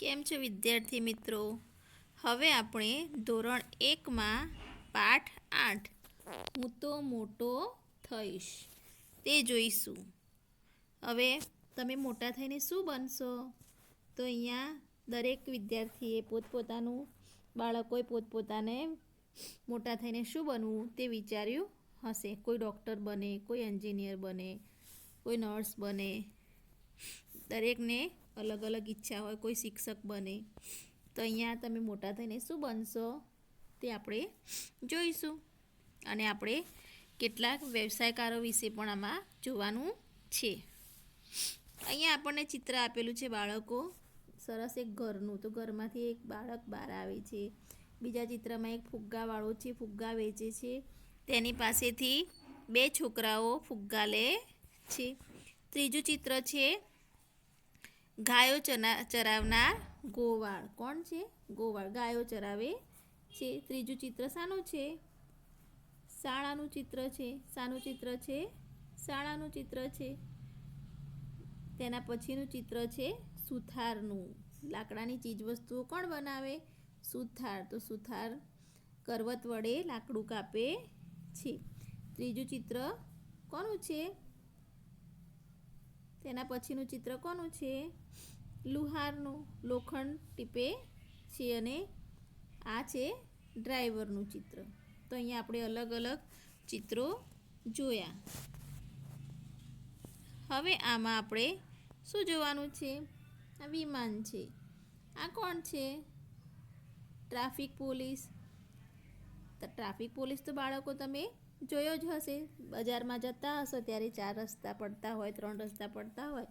કેમ છો વિદ્યાર્થી મિત્રો? હવે આપણે ધોરણ 1માં પાઠ 8 હું તો મોટો થઈશ તે જોઈશું. હવે તમે મોટા થઈને શું બનશો? તો અહીંયા દરેક વિદ્યાર્થીએ પોતપોતાનું બાળકોએ પોતપોતાને મોટા થઈને શું બનવું તે વિચાર્યું હશે. કોઈ ડૉક્ટર બને, કોઈ એન્જિનિયર બને, કોઈ નર્સ બને. દરેકને અલગ અલગ ઈચ્છા હોય. કોઈ શિક્ષક બને. તો અહીંયા તમે મોટા થઈને શું બનશો તે આપણે જોઈશું. અને આપણે કેટલાક વ્યવસાયકારો વિશે પણ આમાં જોવાનું છે. અહીંયા આપણને ચિત્ર આપેલું છે બાળકો. સરસ એક ઘરનું. તો ઘરમાંથી એક બાળક બહાર આવે છે. બીજા ચિત્રમાં એક ફુગ્ગાવાળો છે, ફુગ્ગા વેચે છે. તેની પાસેથી બે છોકરાઓ ફુગ્ગા લે છે. ત્રીજું ચિત્ર છે ગાયો ચરાવનાર ગોવાળ. કોણ છે? ગોવાળ. ગાયો ચરાવે છે. ત્રીજું ચિત્ર શાનું છે? શાળાનું ચિત્ર છે. શાનું ચિત્ર છે? શાળાનું ચિત્ર છે. તેના પછીનું ચિત્ર છે સુથારનું. લાકડાની ચીજવસ્તુઓ કોણ બનાવે? સુથાર. તો સુથાર કરવત વડે લાકડું કાપે છે. ત્રીજું ચિત્ર કોનું છે? તેના પછીનું ચિત્ર કોનું છે? લુહારનું. લોખંડ ટીપે છે. અને આ છે ડ્રાઈવરનું ચિત્ર. તો અહીંયા આપણે અલગ અલગ ચિત્રો જોયા. હવે આમાં આપણે શું જોવાનું છે? આ વિમાન છે. આ કોણ છે? Traffic police. ટ્રાફિક પોલીસ તો બાળકો તમે જોયો જ હશે. બજારમાં જતા હશો ત્યારે 4 રસ્તા પડતા હોય, 3 રસ્તા પડતા હોય,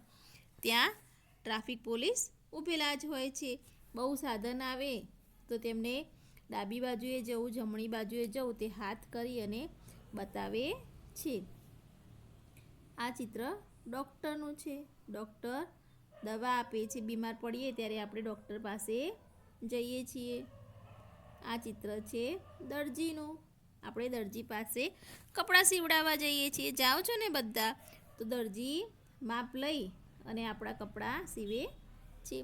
ત્યાં ટ્રાફિક પોલીસ ઊભેલા જ હોય છે. બહુ સાધન આવે તો તેમને ડાબી બાજુએ જવું, જમણી બાજુએ જવું તે હાથ કરી અને બતાવે છે. આ ચિત્ર ડૉક્ટરનું છે. ડૉક્ટર દવા આપે છે. બીમાર પડીએ ત્યારે આપણે ડૉક્ટર પાસે જઈએ છીએ. આ ચિત્ર છે દરજીનું. આપણે દરજી પાસે કપડાં સીવડાવવા જઈએ છીએ. જાઓ છો ને બધા? તો દરજી માપ લઈ અને આપણા કપડાં સીવે છે.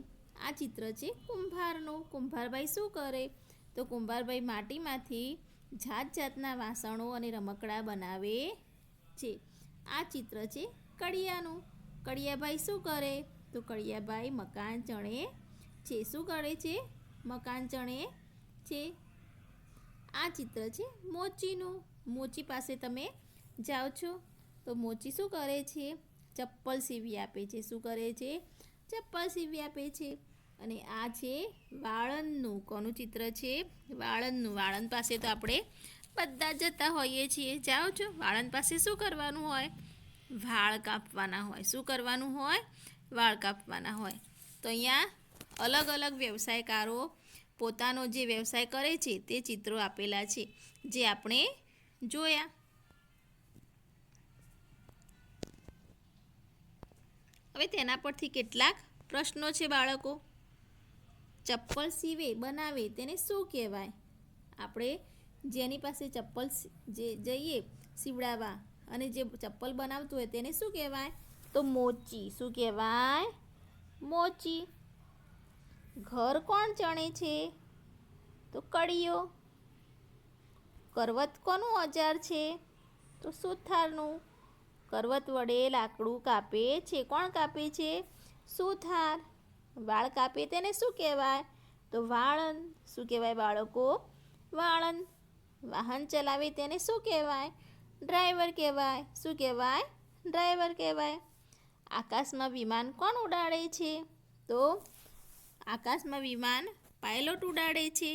આ ચિત્ર છે કુંભારનું. કુંભારભાઈ શું કરે? તો કુંભારભાઈ માટીમાંથી જાત જાતના વાસણો અને રમકડાં બનાવે છે. આ ચિત્ર છે કડિયાનું. કડિયાભાઈ શું કરે? તો કડિયાભાઈ મકાન ચણે છે. શું કરે છે? મકાન ચણે છે. આ ચિત્ર છે મોચીનું. મોચી પાસે તમે જાઓ છો તો મોચી શું કરે છે? ચપ્પલ સીવી આપે છે. શું કરે છે? ચપ્પલ સીવી આપે છે. અને આ છે વાળંદનું. કોનું ચિત્ર છે? વાળંદનું. વાળંદ પાસે તો આપણે બધા જતા હોઈએ છીએ. જાઓ છો? વાળંદ પાસે શું કરવાનું હોય? વાળ કાપવાના હોય. શું કરવાનું હોય? વાળ કાપવાના હોય. તો અહીંયા અલગ અલગ વ્યવસાયકારો પોતાનો જે વ્યવસાય કરે છે તે ચિત્રો આપેલા છે જે આપણે જોયા. હવે તેના પરથી કેટલાક પ્રશ્નો છે બાળકો. ચપ્પલ સીવે બનાવે તેને શું કહેવાય? આપણે જેની પાસે ચપ્પલ જઈએ સીવડાવવા અને જે ચપ્પલ બનાવતું હોય તેને શું કહેવાય? તો મોચી. શું કહેવાય? મોચી. ઘર કોણ ચણે છે? તો કડિયો. કરવત કોનું ઓજાર છે? તો સુથારનું. કરવત વડે લાકડું કાપે છે. કોણ કાપે છે? સુથાર. વાળ કાપે તેને શું કહેવાય? તો વાળંદ. શું કહેવાય બાળકો? વાળંદ. વાહન ચલાવે તેને શું કહેવાય? ડ્રાઈવર કહેવાય. શું કહેવાય? ડ્રાઈવર કહેવાય. આકાશમાં વિમાન કોણ ઉડાડે છે? તો આકાશમાં વિમાન પાયલોટ ઉડાડે છે.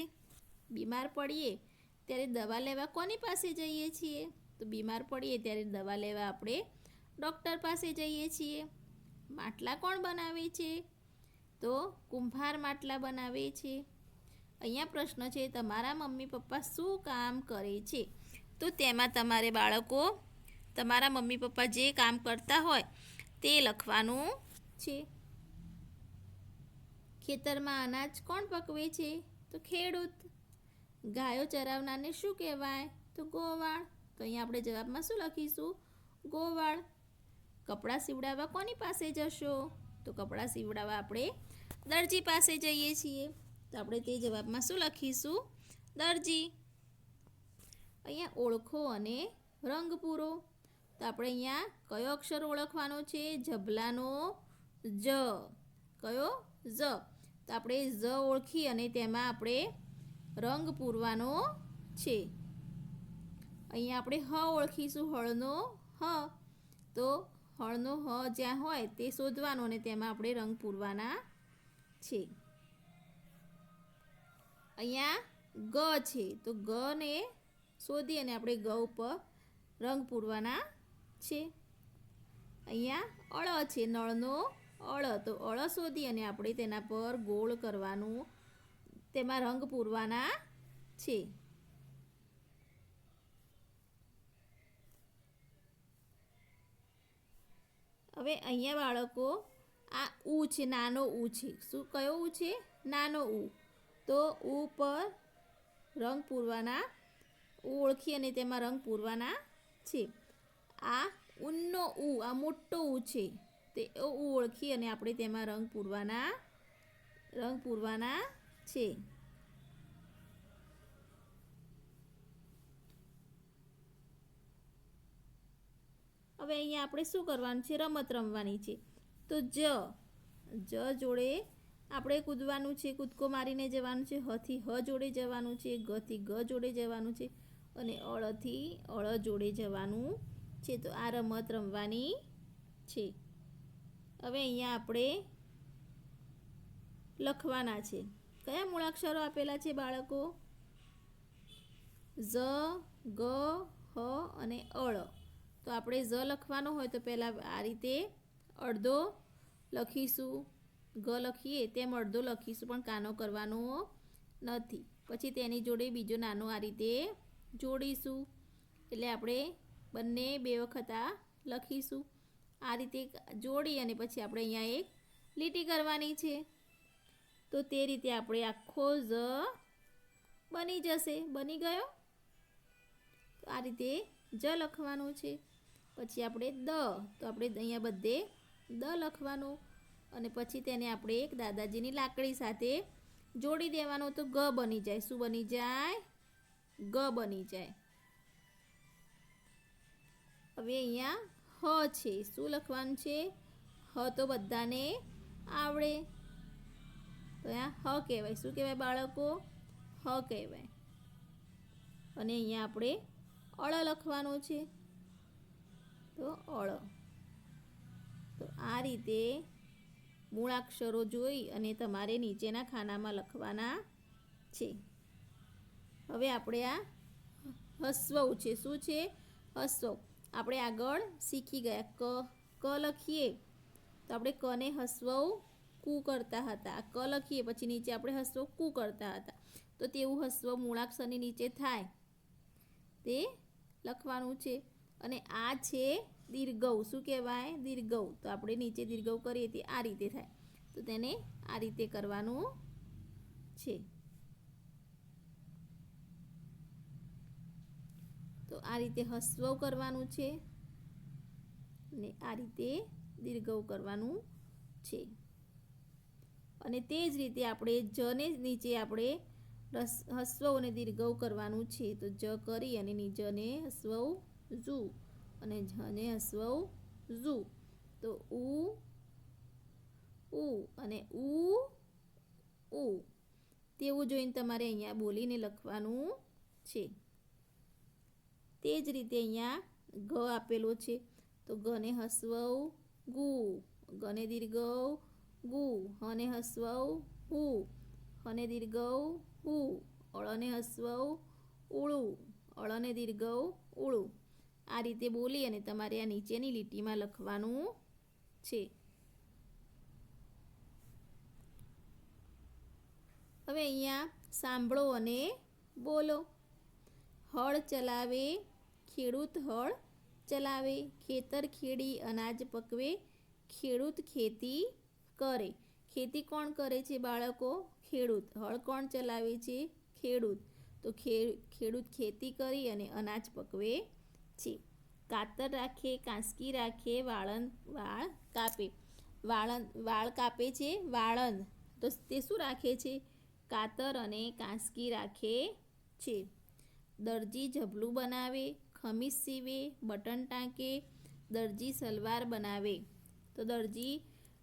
બીમાર પડીએ ત્યારે દવા લેવા કોની પાસે જઈએ છીએ? તો બીમાર પડીએ ત્યારે દવા લેવા આપણે ડૉક્ટર પાસે જઈએ છીએ. માટલા કોણ બનાવે છે? તો કુંભાર માટલા બનાવે છે. અહીંયા પ્રશ્ન છે તમારા મમ્મી પપ્પા શું કામ કરે છે? તો તેમાં તમારે બાળકો તમારા મમ્મી પપ્પા જે કામ કરતા હોય તે લખવાનું છે. ખેતરમાં અનાજ કોણ પકવે છે? તો ખેડૂત. ગાયો ચરાવનારને શું કહેવાય? તો ગોવાળ. તો અહીંયા આપણે જવાબમાં શું લખીશું? ગોવાળ. કપડાં સીવડાવવા કોની પાસે જશો? તો કપડાં સીવડાવવા આપણે દરજી પાસે જઈએ છીએ. તો આપણે તે જવાબમાં શું લખીશું? દરજી. અહીંયા ઓળખો અને રંગ પૂરો. તો આપણે અહીંયા કયો અક્ષર ઓળખવાનો છે? ઝબલાનો જ. કયો? જ. તો આપણે જ ઓળખી અને તેમાં આપણે રંગ પૂરવાનો છે. અહીંયા આપણે હ ઓળખીશું, હળનો હ. તો હળનો હ જ્યાં હોય તે શોધવાનો અને તેમાં આપણે રંગ પૂરવાના છે. અહીંયા ગ છે, તો ગ ને શોધી અને આપણે ગ ઉપર રંગ પૂરવાના છે. અહીંયા અળ છે, નળનો અળ. તો અળ શોધી અને આપણે તેના પર ગોળ કરવાનું, તેમાં રંગ પૂરવાના છે. હવે અહીંયા બાળકો આ ઉ છે, નાનો ઉ છે. શું કયો ઉ છે? નાનો ઉ. તો ઉ પર રંગ પૂરવાના, ઉ ઓળખી અને તેમાં રંગ પૂરવાના છે. આ ઉનનો ઉ, આ મોટો ઉ છે, તે ઉ ઓળખી અને આપણે તેમાં રંગ પૂરવાના છે. હવે અહીંયા આપણે શું કરવાનું છે? રમત રમવાની છે. તો જ જોડે આપણે કૂદવાનું છે, કૂદકો મારીને જવાનું છે. હથી હ જોડે જવાનું છે, ગથી ગ જોડે જવાનું છે અને અળથી અળ જોડે જવાનું છે. તો આ રમત રમવાની છે. હવે અહીંયા આપણે લખવાના છે. કયા મૂળાક્ષરો આપેલા છે બાળકો? ઝ, ગ, હ અને અળ. તો આપણે ઝ લખવાનો હોય તો પહેલાં આ રીતે અડધો લખીશું. ગ લખીએ તેમ અડધો લખીશું, પણ કાનો કરવાનો નથી. પછી તેની જોડે બીજો નાનો આ રીતે જોડીશું. એટલે આપણે બંને બે વખત આ લખીશું. આ રીતે જોડી અને પછી આપણે અહીંયા એક લીટી કરવાની છે. તો તે રીતે આપણે આખો ઝ બની જશે. બની ગયો. તો આ રીતે જ લખવાનું છે. પછી આપણે દ. તો આપણે અહીંયા બધે દ લખવાનું અને પછી તેને આપણે એક દાદાજીની લાકડી સાથે જોડી દેવાનો. તો ગ બની જાય. શું બની જાય? ગ બની જાય. હવે અહીંયા હ છે. શું લખવાનું છે? હ તો બધાને આવડે. તો અહીંયા હ કહેવાય. શું કહેવાય બાળકો? હ કહેવાય. અને અહીંયા આપણે અળ લખવાનો છે. તો અળ. તો આ રીતે મૂળાક્ષરો જોઈ અને તમારે નીચેના ખાનામાં લખવાના છે. હવે આપણે આ હસ્વ છે. શું છે? હસ્વ. આપણે આગળ શીખી ગયા. ક લખીએ તો આપણે કને હસ્વ કુ કરતા હતા. ક લખીએ પછી નીચે આપણે હસ્વ કુ કરતા હતા. તો તેવું હસ્વ મૂળાક્ષરની નીચે થાય તે લખવાનું છે. અને આ છે દીર્ઘવ. શું કહેવાય? દીર્ઘવ. તો આપણે નીચે દીર્ઘવ કરીએ તે આ રીતે થાય. તો તેને આ રીતે કરવાનું છે. તો આ રીતે હસ્વ કરવાનું છે અને આ રીતે દીર્ઘવ કરવાનું છે. અને તે જ રીતે આપણે જને નીચે આપણે હસ્વ અને દીર્ઘવ કરવાનું છે. તો જ કરી અને જને હસ્વ ઝુ અને જને હસ્વ ઝુ. તો ઉ અને ઉ તેવું જોઈને તમારે અહીંયા બોલીને લખવાનું છે. તે જ રીતે અહીંયા ગ આપેલો છે. તો ગને હસ્વ ગુ, ગને દીર્ઘવ ગુ, હને હસ્વ હુ, હને દીર્ઘવ હુ, અળને હસ્વ ઉળુ, અળને દીર્ઘવ ઉળુ. આ રીતે બોલી અને તમારે આ નીચેની લીટીમાં લખવાનું છે. હવે અહીંયા સાંભળો અને બોલો. હળ ચલાવે ખેડૂત, હળ ચલાવે, ખેતર ખેડી અનાજ પકવે, ખેડૂત ખેતી કરે. ખેતી કોણ કરે છે બાળકો? ખેડૂત. હળ કોણ ચલાવે છે? ખેડૂત. તો ખેડૂત ખેતી કરી અને અનાજ પકવે છે. કાતર રાખે, કાંસકી રાખે, વાળ કાપે. વાળ કાપે છે વાળંદ. તો તે શું રાખે છે? કાતર અને કાંસકી રાખે છે. દરજી ઝબલું બનાવે, ખમીસ સીવે, બટન ટાંકે, દરજી સલવાર બનાવે. તો દરજી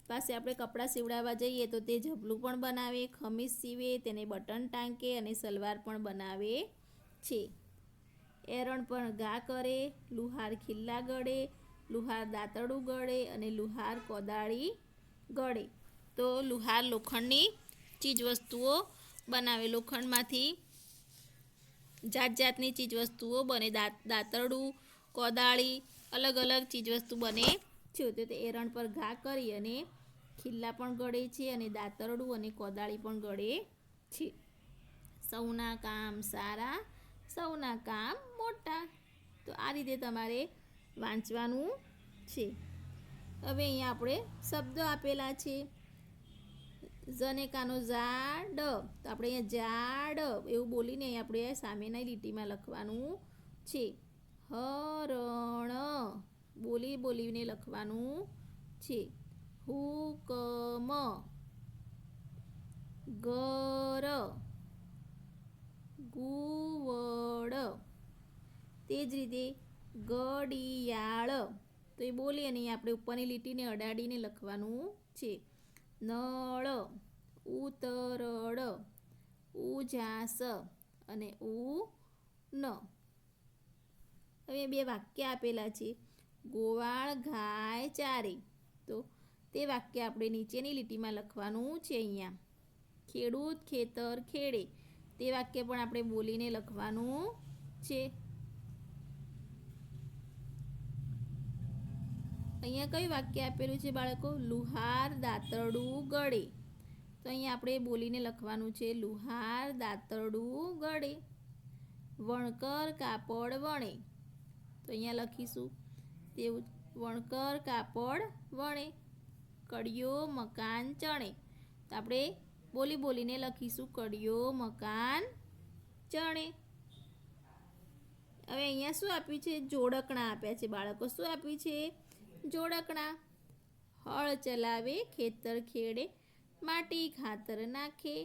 પાસે આપણે કપડાં સીવડાવવા જઈએ તો તે ઝબલું પણ બનાવે, ખમીસ સીવે, તેને બટન ટાંકે અને સલવાર પણ બનાવે છે. એરણ પર ઘા કરે, લુહાર ખિલ્લા ગળે, લુહાર દાંતરડું ગળે અને લુહાર કોદાળી ગળે. તો લુહાર લોખંડની ચીજવસ્તુઓ બનાવે. લોખંડમાંથી જાત જાતની ચીજવસ્તુઓ બને. દાંતરડું, કોદાળી, અલગ અલગ ચીજવસ્તુ બને છે. તો તે એરણ પર ઘા કરી અને ખિલ્લા પણ ગળે છે અને દાંતરડું અને કોદાળી પણ ગળે છે. સૌના કામ સારા, સૌના કામ મોટા. તો આ રીતે તમારે વાંચવાનું છે. હવે અહીંયા આપણે શબ્દો આપેલા છે. જનેકાનો ઝાડ, તો આપણે અહીંયા ઝાડ એવું બોલીને અહીંયા આપણે સામેની લીટીમાં લખવાનું છે. હરણ બોલીને લખવાનું છે. હુકમ, ઘર, ગુવડ. તે જ રીતે ઘડિયાળ, તો એ બોલી અને આપણે ઉપરની લીટીને અડાડીને લખવાનું છે. નળ, ઉતરડ, ઉજાસ અને ઉન. હવે બે વાક્ય આપેલા છે. ગોવાળ ગાય ચારે, તો તે વાક્ય આપણે નીચેની લીટીમાં લખવાનું છે. અહીંયા ખેડૂત ખેતર ખેડે, તે વાક્ય પણ આપણે બોલીને લખવાનું છે. અહીંયા કયું વાક્ય આપેલું છે બાળકો? લુહાર દાંતરડું ગળે, તો અહીંયા આપણે બોલીને લખવાનું છે. લુહાર દાંતરડું ગળે. વણકર કાપડ વણે, તો અહીંયા લખીશું તેવું વણકર કાપડ વણે. કડિયો મકાન ચણે, તો આપણે બોલીને લખીશું કડિયો મકાન ચણે. હવે અહીંયા શું આપ્યું છે? જોડકણા આપ્યા છે બાળકો. શું આપ્યું છે? જોડકણા. હળ ચલાવે, ખેતર ખેડે, માટી ખાતર નાખે,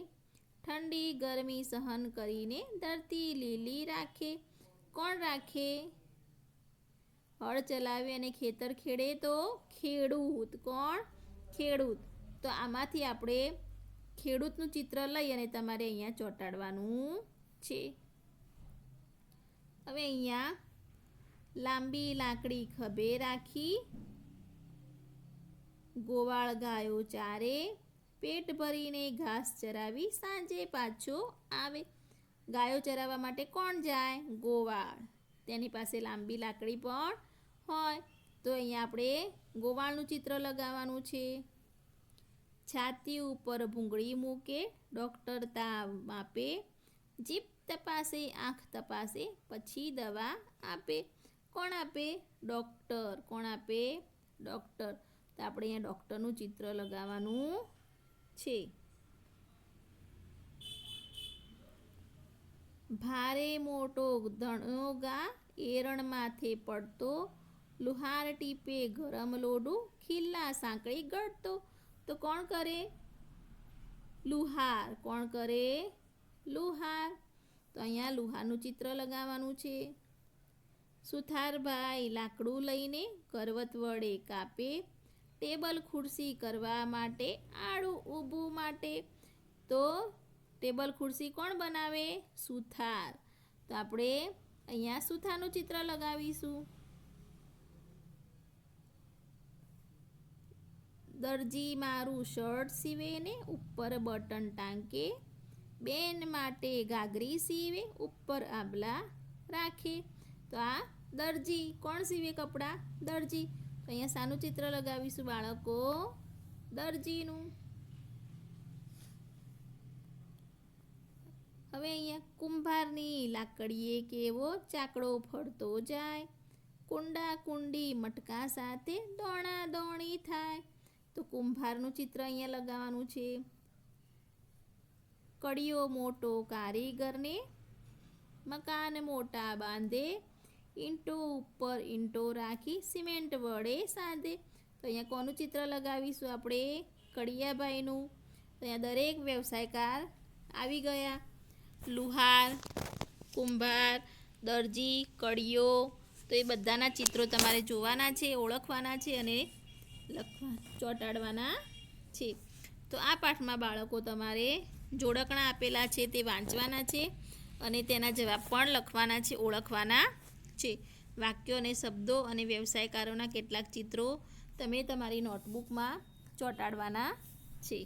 ઠંડી ગરમી સહન કરીને ધરતી લીલી રાખે. કોણ રાખે? હળ ચલાવે અને ખેતર ખેડે તો ખેડૂત. કોણ? ખેડૂત. તો આમાંથી આપણે ખેડૂતનું ચિત્ર લઈ અને તમારે અહીંયા ચોંટાડવાનું છે. હવે અહીંયા લાંબી લાકડી ખભે રાખી, ગોવાળ ગાયો ચારે, પેટ ભરીને ઘાસ ચરાવી સાંજે પાછો આવે. ગાયો ચરાવવા માટે કોણ જાય? ગોવાળ. તેની પાસે લાંબી લાકડી પણ હોય. તો અહીંયા આપણે ગોવાળનું ચિત્ર લગાવવાનું છે. છાતી ઉપર ભૂંગળી મૂકે, ડૉક્ટર તાવ માપે, જીભ તપાસે, આંખ તપાસે, પછી દવા આપે. કોણ આપે? ડૉક્ટર. કોણ આપે? ડૉક્ટર. તો આપણે અહીંયા ડૉક્ટરનું ચિત્ર લગાવવાનું છે. ભારે મોટો ધણોગા એરણ માથે પડતો, લુહાર ટીપે ગરમ લોઢું, ખિલ્લા સાંકળી ગળતો. તો કોણ કરે? લુહાર. કોણ કરે? લુહાર. તો અહીંયા લુહારનું ચિત્ર લગાવવાનું છે. સુથારભાઈ લાકડું લઈને કરવત વડે કાપે, ટેબલ ખુરશી કરવા માટે, આડું ઊભું માટે. તો ટેબલ ખુરશી કોણ બનાવે? સુથાર. તો આપણે અહીંયા સુથારનું ચિત્ર લગાવીશું. દરજી મારું શર્ટ સીવે ને ઉપર બટન ટાંકે, બેન માટે ઘાઘરી સીવે, ઉપર આંબલા રાખે. તો આ દરજી. કોણ સીવે કપડાં? દરજી. તો અહીંયા શાનું ચિત્ર લગાવીશું બાળકો? દરજીનું. હવે અહીંયા કુંભારની લાકડીએ કેવો ચાકડો ફરતો જાય, કુંડા કુંડી મટકા સાથે દોણા દોણી થાય. તો કુંભારનું ચિત્ર અહીંયા લગાવવાનું છે. કડિયો મોટો કારીગરને, મકાન મોટા બાંધે, ઈંટો ઉપર ઈંટો રાખી સિમેન્ટ વડે સાંધે. તો અહીંયા કોનું ચિત્ર લગાવીશું આપણે? કડિયાભાઈનું. તો અહીંયા દરેક વ્યવસાયકાર આવી ગયા. લુહાર, કુંભાર, દરજી, કડિયો, તો એ બધાના ચિત્રો તમારે જોવાના છે, ઓળખવાના છે અને ચોંટાડવાના છે. તો આ પાઠમાં બાળકો તમારે જોડકણા આપેલા છે તે વાંચવાના છે અને તેના જવાબ પણ લખવાના છે, ઓળખવાના છે. વાક્યો અને શબ્દો અને વ્યવસાયકારોના કેટલાક ચિત્રો તમે તમારી નોટબુકમાં ચોંટાડવાના છે.